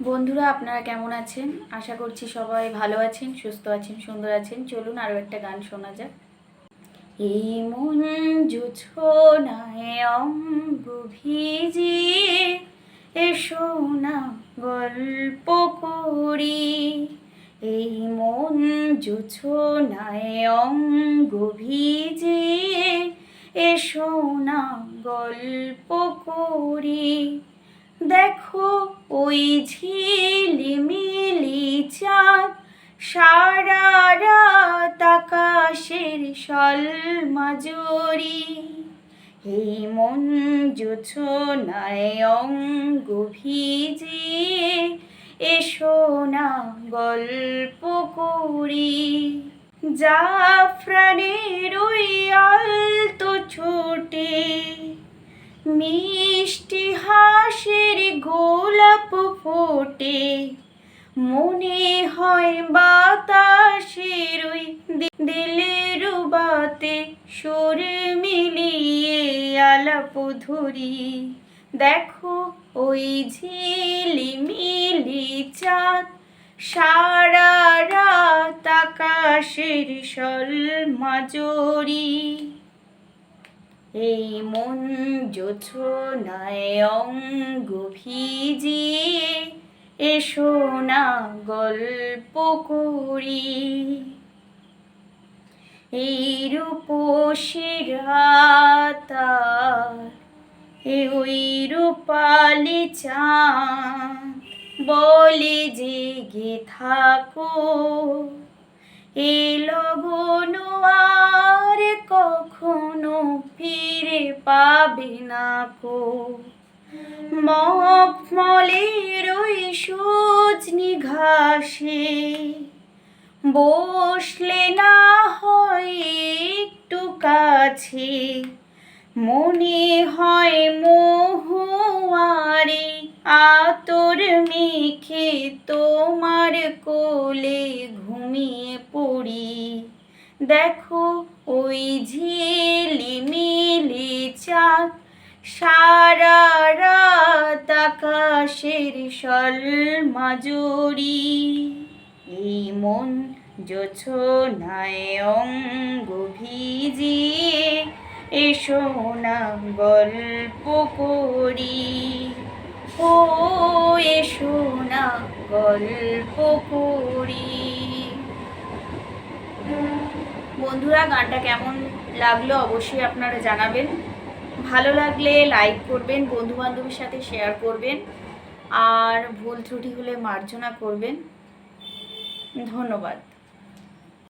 বন্ধুরা আপনারা কেমন আছেন? আশা করছি সবাই ভালো আছেন, সুস্থ আছেন, সুন্দর আছেন। চলুন আরও একটা গান শোনা যাক। এই মন জোছনায় অঙ্গ ভিজিয়ে এসো না গল্প করি। এই মন জোছনায় অঙ্গ ভিজিয়ে এসো না গল্প করি। দেখো ওই ঝিলিমিলি চাঁদ সারা রাত আকাশের সলমাজরি। এই মন জোছনায় অঙ্গ ভিজিয়ে এসো না গল্প করি। জাফরানের ওই আলতো ছোটে মিষ্টি হাসির গোলাপ ফোটে, মনে হয় বাতাসের ওই দিলের বাতে সুর মিলিয়ে আলাপ ধরি। দেখো ওই ঝিলিমিলি চাঁদ সারা রাত আকাশের সলমাজরি। এই মন জোছনায় অঙ্গ ভিজিয়ে এসো না গল্প করি। এই রূপসী রাত ওই রূপালি চাঁদ বলে জেগে থাকো। এ লগন আর কখনো ফিরে পাবে না কো। মখমলের ওই সজনি ঘাসে বসলে না হয় একটু কাছে, মনে হয় মহুয়ারে আতর মেখে তোমার কোলে ঘুমিয়ে পড়ি। দেখো ওই ঝিলিমিলি চাঁদ সারা রাত আকাশের সলমাজরি। এই মন জোছনায় অঙ্গ ভিজিয়ে এসো না গল্প করি। ও এসো না গল্প করি। বন্ধুরা গানটা কেমন লাগলো অবশ্যই আপনারা জানাবেন। ভালো লাগলে লাইক করবেন, বন্ধু বান্ধবের সাথে শেয়ার করবেন, আর ভুল ত্রুটি হলে মার্জনা করবেন। ধন্যবাদ।